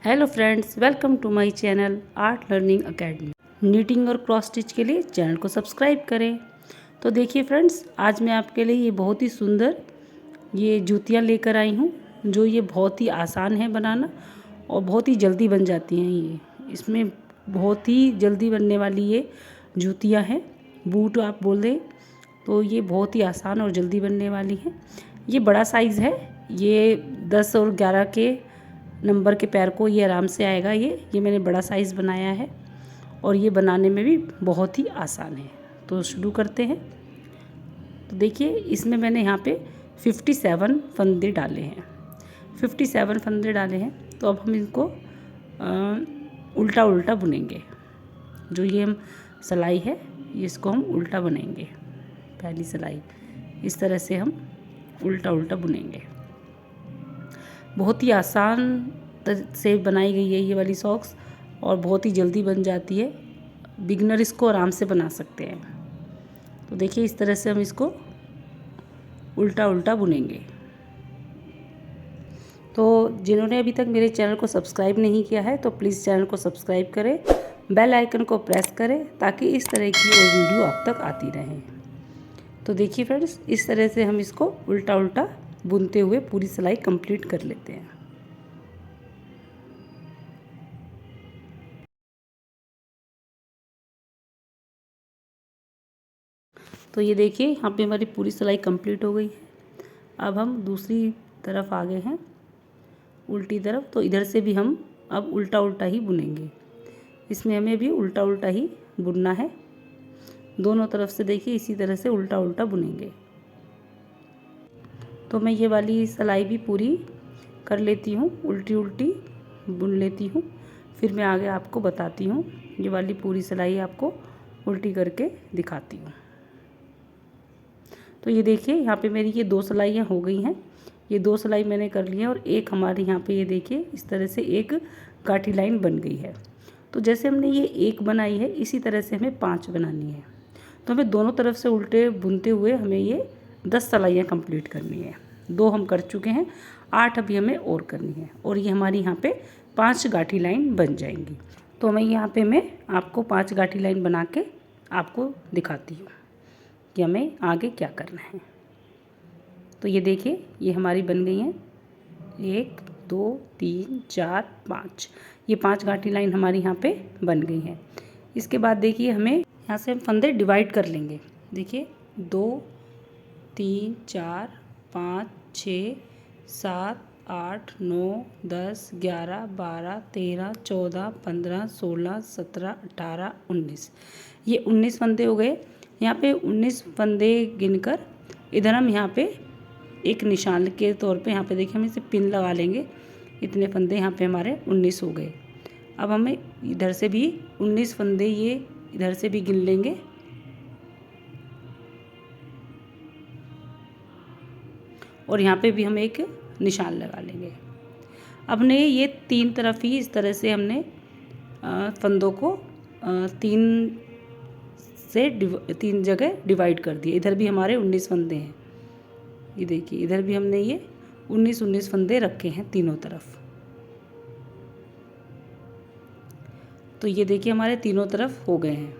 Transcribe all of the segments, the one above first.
Hello friends, welcome to my channel art learning academy. Knitting और cross stitch के लिए channel को subscribe करें। तो देखिए फ्रेंड्स, आज मैं आपके लिए ये बहुत ही सुंदर ये जूतियाँ लेकर आई हूँ, जो ये बहुत ही आसान है बनाना और बहुत ही जल्दी बन जाती हैं। ये इसमें बहुत ही जल्दी बनने वाली ये जूतियाँ हैं, बूट आप बोल दें तो ये बहुत ही आसान और जल्दी बनने वाली हैं। ये बड़ा साइज़ है, ये 10 और 11 के नंबर के पैर को ये आराम से आएगा। ये मैंने बड़ा साइज़ बनाया है और ये बनाने में भी बहुत ही आसान है। तो शुरू करते हैं। तो देखिए, इसमें मैंने यहाँ पे 57 फंदे डाले हैं। 57 फंदे डाले हैं। तो अब हम इनको उल्टा उल्टा बुनेंगे। जो ये हम सिलाई है, इसको हम उल्टा बुनेंगे। पहली सिलाई इस तरह से हम उल्टा उल्टा बुनेंगे। बहुत ही आसान से बनाई गई है ये वाली सॉक्स और बहुत ही जल्दी बन जाती है। बिगनर इसको आराम से बना सकते हैं। तो देखिए, इस तरह से हम इसको उल्टा उल्टा बुनेंगे। तो जिन्होंने अभी तक मेरे चैनल को सब्सक्राइब नहीं किया है तो प्लीज़ चैनल को सब्सक्राइब करें, बेल आइकन को प्रेस करें ताकि इस तरह की और वीडियो आप तक आती रहे। तो देखिए फ्रेंड्स, इस तरह से हम इसको उल्टा उल्टा बुनते हुए पूरी सिलाई कंप्लीट कर लेते हैं। तो ये देखिए, यहाँ पे हमारी पूरी सिलाई कंप्लीट हो गई है। अब हम दूसरी तरफ आ गए हैं, उल्टी तरफ। तो इधर से भी हम अब उल्टा उल्टा ही बुनेंगे। इसमें हमें भी उल्टा उल्टा ही बुनना है। दोनों तरफ से देखिए, इसी तरह से उल्टा उल्टा बुनेंगे। तो मैं ये वाली सिलाई भी पूरी कर लेती हूँ, उल्टी उल्टी बुन लेती हूँ। फिर मैं आगे आपको बताती हूँ, ये वाली पूरी सिलाई आपको उल्टी करके दिखाती हूँ। तो ये देखिए, यहाँ पे मेरी ये 2 सिलाइयाँ हो गई हैं। ये 2 सिलाई मैंने कर ली है और एक हमारे यहाँ पे ये देखिए इस तरह से एक गाठी लाइन बन गई है। तो जैसे हमने ये एक बनाई है, इसी तरह से हमें 5 बनानी है। तो हमें दोनों तरफ से उल्टे बुनते हुए हमें ये 10 सिलाइयाँ कंप्लीट करनी है। 2 हम कर चुके हैं, 8 अभी हमें और करनी है और ये हमारी यहाँ पे 5 गाठी लाइन बन जाएंगी। तो यहाँ पे मैं आपको 5 गाठी लाइन बना के आपको दिखाती हूँ कि हमें आगे क्या करना है। तो ये देखिए, ये हमारी बन गई हैं 1 2 3 4 5। ये 5 गाठी लाइन हमारी यहाँ पे बन गई हैं। इसके बाद देखिए, हमें यहाँ से हम फंदे डिवाइड कर लेंगे। देखिए, 2 3 4 5 6 7 8 9 10 11 12 13 14 15 16 17 18 19। ये 19 फंदे हो गए। यहाँ पे 19 फंदे गिनकर इधर हम यहाँ पे एक निशान के तौर पे यहाँ पे देखिए हम इसे पिन लगा लेंगे। इतने फंदे यहाँ पे हमारे 19 हो गए। अब हमें इधर से भी 19 फंदे ये इधर से भी गिन लेंगे और यहाँ पे भी हम एक निशान लगा लेंगे। अब हमने ये 3 तरफ ही इस तरह से हमने फंदों को 3 जगह डिवाइड कर दिए। इधर भी हमारे 19 फंदे हैं। ये देखिए, इधर भी हमने ये 19 फंदे रखे हैं तीनों तरफ। तो ये देखिए, हमारे तीनों तरफ हो गए हैं।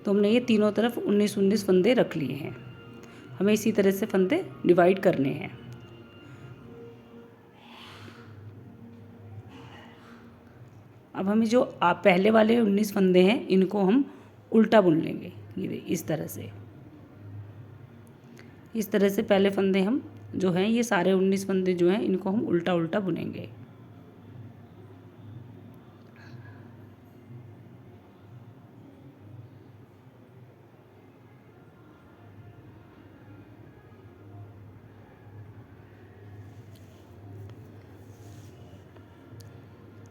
तो हमने ये तीनों तरफ 19 फंदे रख लिए हैं। हमें इसी तरह से फंदे डिवाइड करने हैं। अब हमें जो पहले वाले 19 फंदे हैं, इनको हम उल्टा बुन लेंगे। ये इस तरह से पहले फंदे हम जो हैं, ये सारे 19 फंदे जो हैं, इनको हम उल्टा उल्टा बुनेंगे।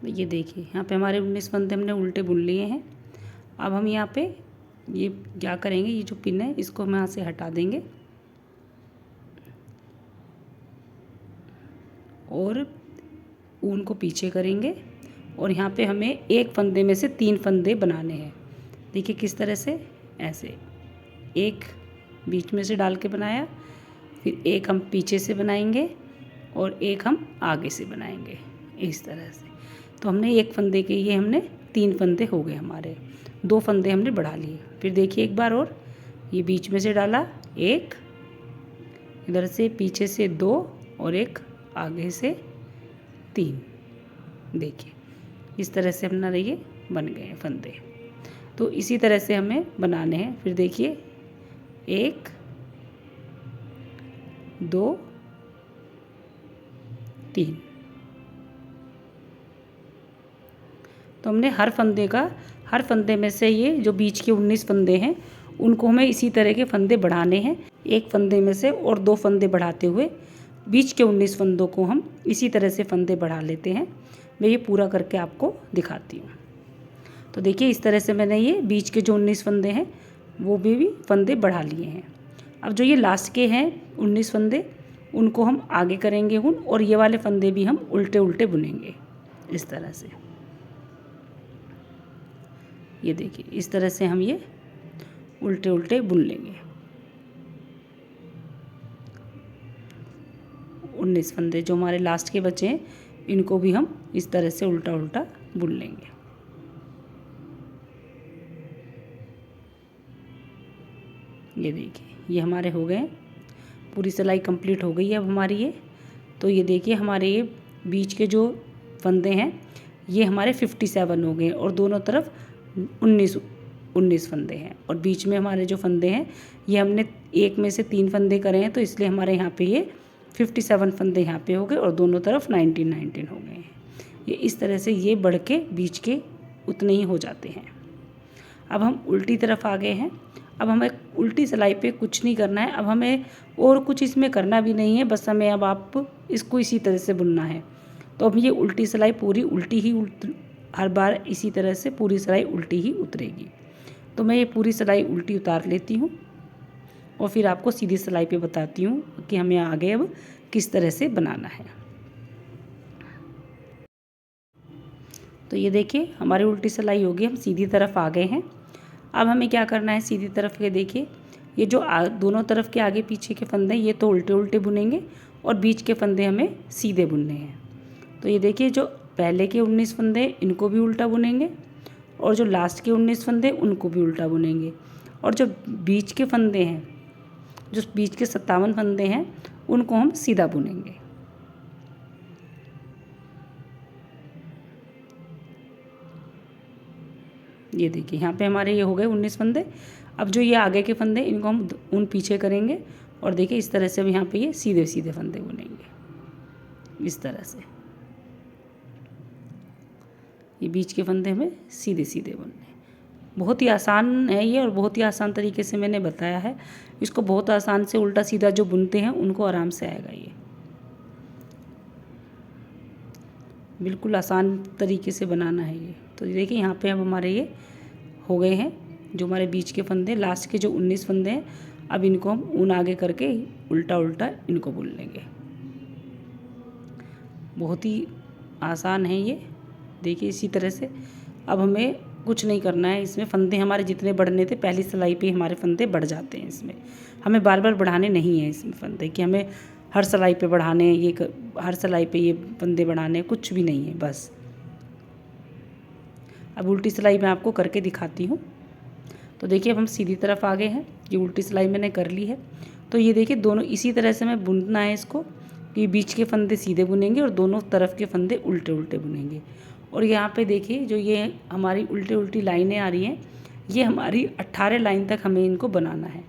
ये देखिए, यहाँ पे हमारे 19 फंदे हमने उल्टे बुन लिए हैं। अब हम यहाँ पे ये क्या करेंगे, ये जो पिन है इसको हम यहाँ से हटा देंगे और ऊन को पीछे करेंगे और यहाँ पे हमें एक फंदे में से 3 फंदे बनाने हैं। देखिए किस तरह से, ऐसे एक बीच में से डाल के बनाया, फिर एक हम पीछे से बनाएंगे और एक हम आगे से बनाएंगे। इस तरह से तो हमने एक फंदे के ये हमने 3 फंदे हो गए हमारे, 2 फंदे हमने बढ़ा लिए। फिर देखिए एक बार और, ये बीच में से डाला 1, इधर से पीछे से 2 और एक आगे से 3। देखिए इस तरह से हमारे ये बन गए हैं फंदे। तो इसी तरह से हमें बनाने हैं। फिर देखिए 1 2 3। तो हमने हर फंदे में से ये जो बीच के 19 फंदे हैं उनको हमें इसी तरह के फंदे बढ़ाने हैं। एक फंदे में से और 2 फंदे बढ़ाते हुए बीच के 19 फंदों को हम इसी तरह से फंदे बढ़ा लेते हैं। मैं ये पूरा करके आपको दिखाती हूँ। तो देखिए इस तरह से मैंने ये बीच के जो 19 फंदे हैं वो भी फंदे बढ़ा लिए हैं। अब जो ये लास्ट के हैं 19 फंदे उनको हम आगे करेंगे बुन, और ये वाले फंदे भी हम उल्टे उल्टे बुनेंगे इस तरह से। ये देखिए इस तरह से हम ये उल्टे उल्टे बुन लेंगे। 19 फंदे जो हमारे लास्ट के बचे हैं इनको भी हम इस तरह से उल्टा उल्टा बुन लेंगे। ये देखिए ये हमारे हो गए, पूरी सिलाई कंप्लीट हो गई है अब हमारी ये। तो ये देखिए हमारे ये बीच के जो फंदे हैं ये हमारे 57 हो गए और दोनों तरफ 19 फंदे हैं। और बीच में हमारे जो फंदे हैं ये हमने एक में से 3 फंदे करे हैं, तो इसलिए हमारे यहाँ पे ये 57 फंदे यहाँ पे हो गए और दोनों तरफ 19 हो गए हैं। ये इस तरह से ये बढ़ के बीच के उतने ही हो जाते हैं। अब हम उल्टी तरफ आ गए हैं। अब हमें उल्टी सिलाई पे कुछ नहीं करना है, अब हमें और कुछ इसमें करना भी नहीं है, बस हमें अब आप इसको इसी तरह से बुनना है। तो अब ये उल्टी सिलाई पूरी उल्टी ही हर बार इसी तरह से पूरी सिलाई उल्टी ही उतरेगी। तो मैं ये पूरी सिलाई उल्टी उतार लेती हूँ और फिर आपको सीधी सिलाई पे बताती हूँ कि हमें आगे अब किस तरह से बनाना है। तो ये देखिए हमारी उल्टी सिलाई होगी, हम सीधी तरफ आ गए हैं। अब हमें क्या करना है, सीधी तरफ के देखिए ये जो दोनों तरफ के आगे पीछे के फंदे ये तो उल्टे उल्टे बुनेंगे और बीच के फंदे हमें सीधे बुनने हैं। तो ये देखिए जो पहले के 19 फंदे इनको भी उल्टा बुनेंगे और जो लास्ट के 19 फंदे उनको भी उल्टा बुनेंगे, और जो बीच के फंदे हैं, जो बीच के 57 फंदे हैं उनको हम सीधा बुनेंगे। ये देखिए यहाँ पे हमारे ये हो गए 19 फंदे। अब जो ये आगे के फंदे इनको हम उन पीछे करेंगे और देखिए इस तरह से हम यहाँ पे ये सीधे सीधे फंदे बुनेंगे इस तरह से। ये बीच के फंदे हमें सीधे सीधे बुनने। बहुत ही आसान है ये और बहुत ही आसान तरीके से मैंने बताया है। इसको बहुत आसान से उल्टा सीधा जो बुनते हैं उनको आराम से आएगा। ये बिल्कुल आसान तरीके से बनाना है ये। तो देखिए यहाँ पे अब हमारे ये हो गए हैं जो हमारे बीच के फंदे, लास्ट के जो 19 फंदे हैं, अब इनको हम ऊन आगे करके उल्टा उल्टा इनको बुन लेंगे। बहुत ही आसान है ये। देखिए इसी तरह से अब हमें कुछ नहीं करना है। इसमें फंदे हमारे जितने बढ़ने थे पहली सिलाई पे हमारे फंदे बढ़ जाते हैं। इसमें हमें बार बार बढ़ाने नहीं है इसमें फंदे कि हमें हर सिलाई पे बढ़ाने, हर सिलाई पे ये फंदे बढ़ाने, कुछ भी नहीं है बस। अब उल्टी सिलाई मैं आपको करके दिखाती हूँ। तो देखिए अब हम सीधी तरफ आ गए हैं। ये उल्टी सिलाई मैंने कर ली है। तो ये देखिए दोनों इसी तरह से हमें बुनना है इसको कि बीच के फंदे सीधे बुनेंगे और दोनों तरफ के फंदे उल्टे उल्टे बुनेंगे। और यहाँ पे देखिए जो ये हमारी उल्टी उल्टी लाइनें आ रही हैं ये हमारी 18 लाइन तक हमें इनको बनाना है।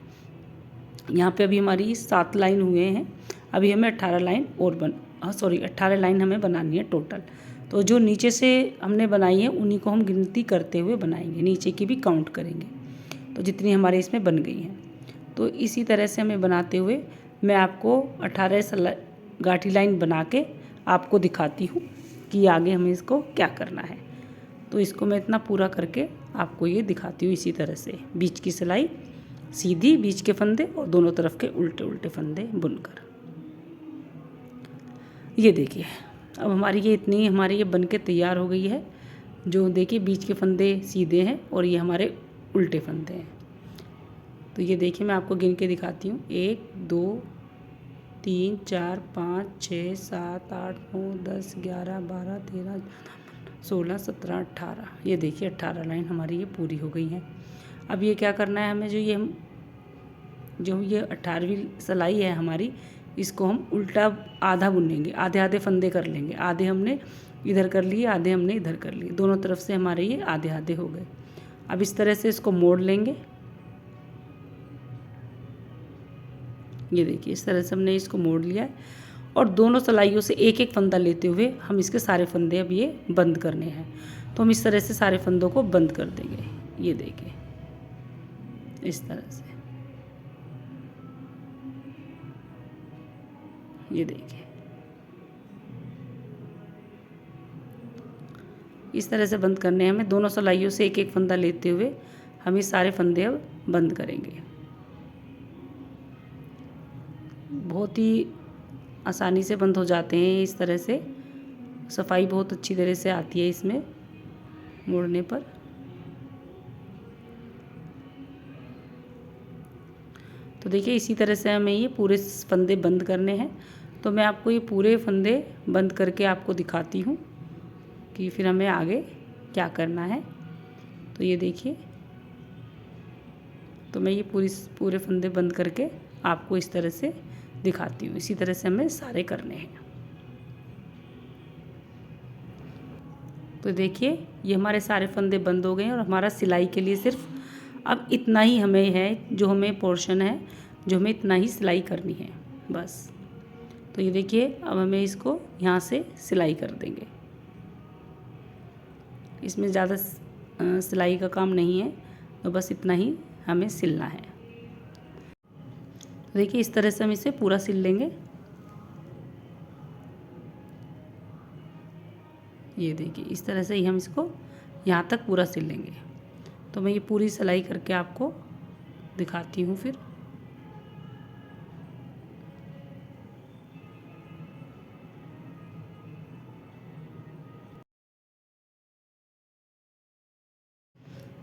यहाँ पे अभी हमारी 7 लाइन हुए हैं, अभी हमें 18 लाइन और 18 लाइन हमें बनानी है टोटल। तो जो नीचे से हमने बनाई है उन्हीं को हम गिनती करते हुए बनाएंगे, नीचे की भी काउंट करेंगे। तो जितनी हमारे इसमें बन गई हैं तो इसी तरह से हमें बनाते हुए मैं आपको 18 गाठी लाइन बना के आपको दिखाती हूँ कि आगे हमें इसको क्या करना है। तो इसको मैं इतना पूरा करके आपको ये दिखाती हूँ। इसी तरह से बीच की सिलाई सीधी, बीच के फंदे और दोनों तरफ के उल्टे उल्टे फंदे बुनकर। ये देखिए अब हमारी ये इतनी हमारी ये बन के तैयार हो गई है। जो देखिए बीच के फंदे सीधे हैं और ये हमारे उल्टे फंदे हैं। तो ये देखिए मैं आपको गिन के दिखाती हूँ। 1 2 3 4 5 6 7 8 9 10 11 12 13 16, 17, 18, ये देखिए 18 लाइन हमारी ये पूरी हो गई हैं। अब ये क्या करना है हमें, जो ये 18वीं सिलाई है हमारी, इसको हम उल्टा आधा बुनेंगे, आधे आधे फंदे कर लेंगे। आधे हमने इधर कर लिए, आधे हमने इधर कर लिए, दोनों तरफ से हमारे ये आधे आधे हो गए। अब इस तरह से इसको मोड़ लेंगे। ये देखिए इस तरह से हमने इसको मोड़ लिया है और दोनों सिलाइयों से एक एक फंदा लेते हुए हम इसके सारे फंदे अब ये बंद करने हैं। तो हम इस तरह से सारे फंदों को बंद कर देंगे। ये देखिए इस तरह से, ये देखिए इस तरह से बंद करने हैं हमें। दोनों सिलाइयों से एक एक फंदा लेते हुए हम ये सारे फंदे अब बंद करेंगे। बहुत ही आसानी से बंद हो जाते हैं इस तरह से, सफाई बहुत अच्छी तरह से आती है इसमें मोड़ने पर। तो देखिए इसी तरह से हमें ये पूरे फंदे बंद करने हैं। तो मैं आपको ये पूरे फंदे बंद करके आपको दिखाती हूँ कि फिर हमें आगे क्या करना है। तो ये देखिए, तो मैं ये पूरे फंदे बंद करके आपको इस तरह से दिखाती हूँ। इसी तरह से हमें सारे करने हैं। तो देखिए ये हमारे सारे फंदे बंद हो गए हैं और हमारा सिलाई के लिए सिर्फ अब इतना ही हमें है, जो हमें पोर्शन है, जो हमें इतना ही सिलाई करनी है बस। तो ये देखिए अब हमें इसको यहाँ से सिलाई कर देंगे। इसमें ज़्यादा सिलाई का काम नहीं है, तो बस इतना ही हमें सिलना है। तो देखिए इस तरह से हम इसे पूरा सिल लेंगे। ये देखिए इस तरह से ही हम इसको यहाँ तक पूरा सिल लेंगे। तो मैं ये पूरी सिलाई करके आपको दिखाती हूँ फिर।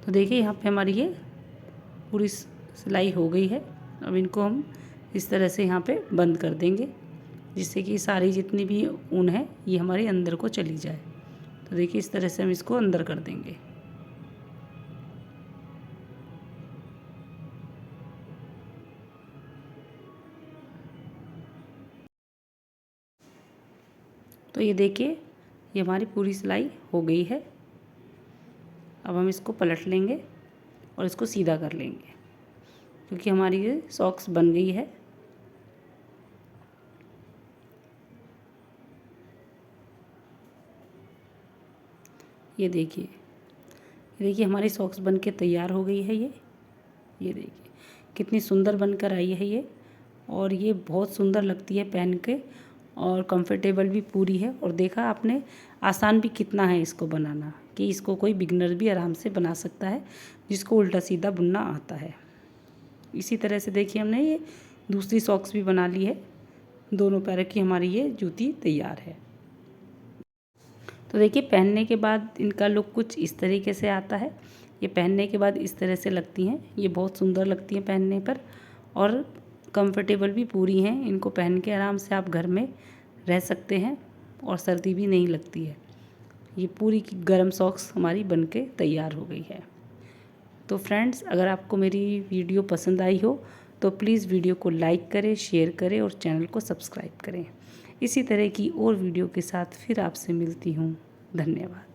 तो देखिए यहाँ पे हमारी ये पूरी सिलाई हो गई है। अब इनको हम इस तरह से यहाँ पे बंद कर देंगे, जिससे कि सारी जितनी भी ऊन है ये हमारे अंदर को चली जाए। तो देखिए इस तरह से हम इसको अंदर कर देंगे। तो ये देखिए ये हमारी पूरी सिलाई हो गई है। अब हम इसको पलट लेंगे और इसको सीधा कर लेंगे, क्योंकि हमारी ये सॉक्स बन गई है। ये देखिए हमारी सॉक्स बन के तैयार हो गई है। ये देखिए कितनी सुंदर बनकर आई है ये, और ये बहुत सुंदर लगती है पहन के, और कंफर्टेबल भी पूरी है। और देखा आपने, आसान भी कितना है इसको बनाना, कि इसको कोई बिगनर भी आराम से बना सकता है जिसको उल्टा सीधा बुनना आता है। इसी तरह से देखिए हमने ये दूसरी सॉक्स भी बना ली है। दोनों पैर की हमारी ये जूती तैयार है। तो देखिए पहनने के बाद इनका लुक कुछ इस तरीके से आता है। ये पहनने के बाद इस तरह से लगती हैं, ये बहुत सुंदर लगती हैं पहनने पर, और कंफर्टेबल भी पूरी हैं। इनको पहन के आराम से आप घर में रह सकते हैं और सर्दी भी नहीं लगती है। ये पूरी की गर्म सॉक्स हमारी बनके तैयार हो गई है। तो फ्रेंड्स, अगर आपको मेरी वीडियो पसंद आई हो तो प्लीज़ वीडियो को लाइक करें, शेयर करें और चैनल को सब्सक्राइब करें। इसी तरह की और वीडियो के साथ फिर आपसे मिलती हूँ। धन्यवाद।